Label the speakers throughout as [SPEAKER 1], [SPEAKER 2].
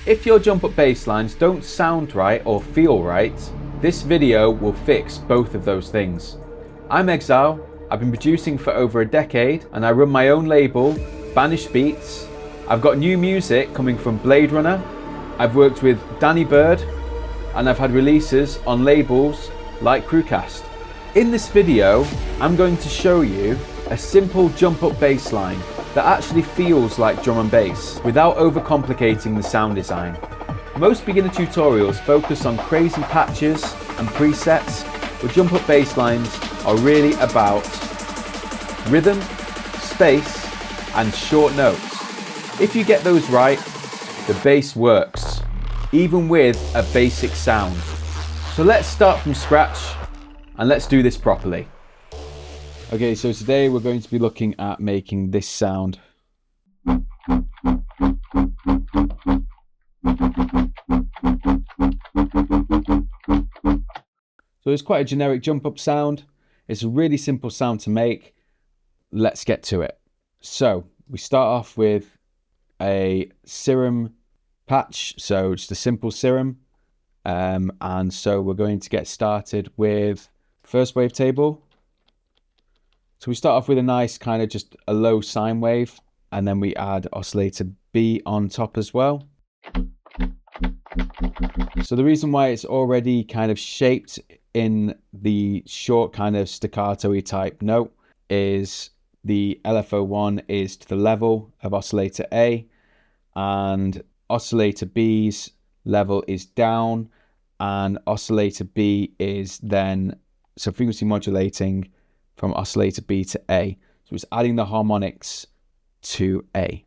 [SPEAKER 1] If your jump up bass lines don't sound right or feel right, this video will fix both of those things. I'm Exile, I've been producing for over a decade and I run my own label, Banished Beats. I've got new music coming from Blade Runner, I've worked with Danny Bird, and I've had releases on labels like Crewcast. In this video, I'm going to show you a simple jump up bass line that actually feels like drum and bass without overcomplicating the sound design. Most beginner tutorials focus on crazy patches and presets, but jump up bass lines are really about rhythm, space, and short notes. If you get those right, the bass works, even with a basic sound. So let's start from scratch and let's do this properly. Okay, so today we're going to be looking at making this sound. So it's quite a generic jump up sound. It's a really simple sound to make. Let's get to it. So we start off with a serum patch, so just a simple serum. And so we're going to get started with first wavetable. So we start off with a nice kind of just a low sine wave, and then we add oscillator B on top as well. So the reason why it's already kind of shaped in the short kind of staccato-y type note is the LFO1 is to the level of oscillator A, and oscillator B's level is down, and oscillator B is then, so frequency modulating from oscillator B to A. So it's adding the harmonics to A.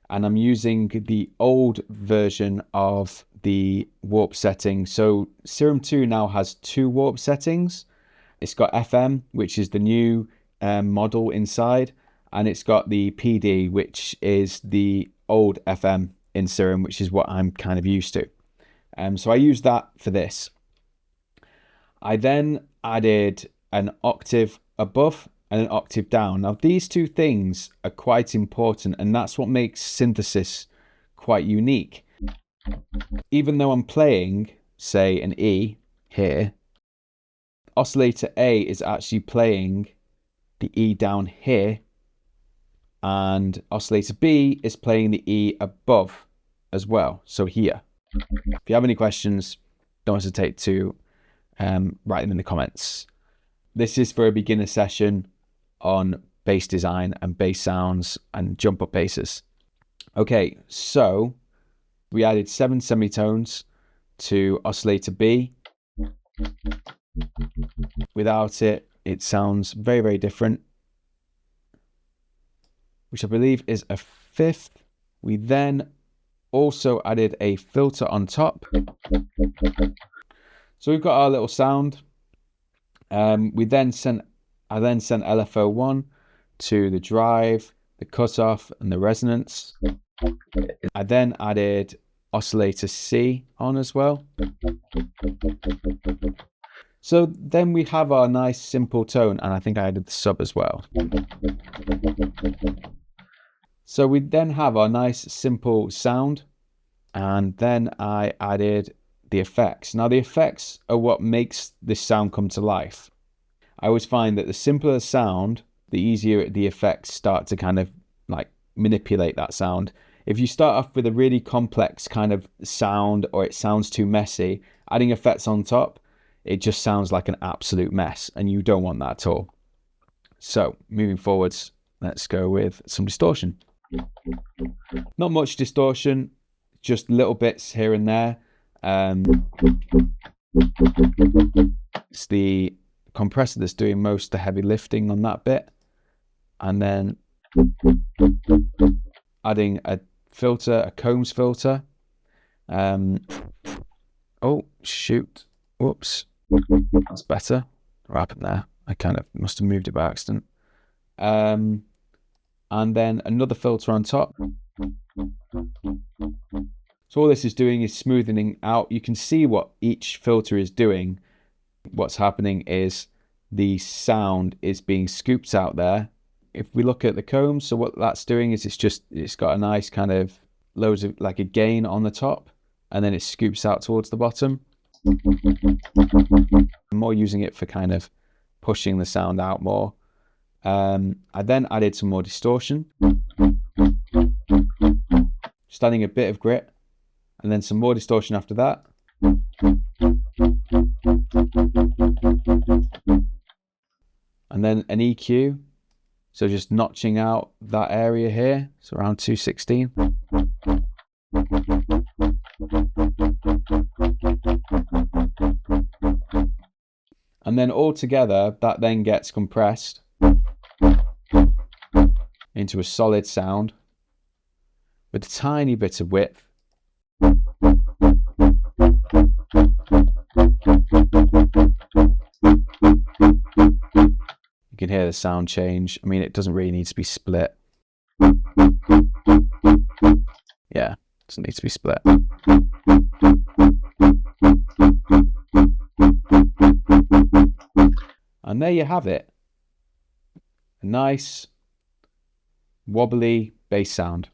[SPEAKER 1] And I'm using the old version of the warp setting. So Serum 2 now has 2 warp settings. It's got FM, which is the new model inside, and it's got the PD, which is the old FM in Serum, which is what I'm kind of used to. So I use that for this. I then added an octave above and an octave down. Now these two things are quite important, and that's what makes synthesis quite unique. Even though I'm playing, say, an E here, oscillator A is actually playing the E down here, and oscillator B is playing the E above as well, so here. If you have any questions, don't hesitate to write them in the comments. This is for a beginner session on bass design and bass sounds and jump up basses. Okay, so we added 7 semitones to oscillator B. Without it, it sounds very, very different, which I believe is a 5th. We then also added a filter on top. So we've got our little sound. I then sent LFO1 to the drive, the cutoff, and the resonance. I then added oscillator C on as well. So then we have our nice simple tone, and I think I added the sub as well. So we then have our nice simple sound, and then I added the effects. Now the effects are what makes this sound come to life. I always find that the simpler the sound, the easier the effects start to kind of like manipulate that sound. If you start off with a really complex kind of sound, or it sounds too messy, adding effects on top, it just sounds like an absolute mess, and you don't want that at all. So moving forwards, let's go with some distortion. Not much distortion, just little bits here and there. It's the compressor that's doing most of the heavy lifting on that bit, and then adding a filter, a Combs filter. Oh shoot, whoops, that's better. What happened there? I kind of must have moved it by accident. And then another filter on top. So all this is doing is smoothing out. You can see what each filter is doing. What's happening is the sound is being scooped out there. If we look at the Combs, so what that's doing is it's got a nice kind of loads of like a gain on the top. and then it scoops out towards the bottom. I'm more using it for kind of pushing the sound out more. I then added some more distortion, just adding a bit of grit, and then some more distortion after that. And then an EQ, so just notching out that area here, so around 216. And then all together, that then gets compressed into a solid sound with a tiny bit of width. You can hear the sound change. I mean, it doesn't really need to be split. Yeah, it doesn't need to be split. And there you have it. A nice, wobbly bass sound.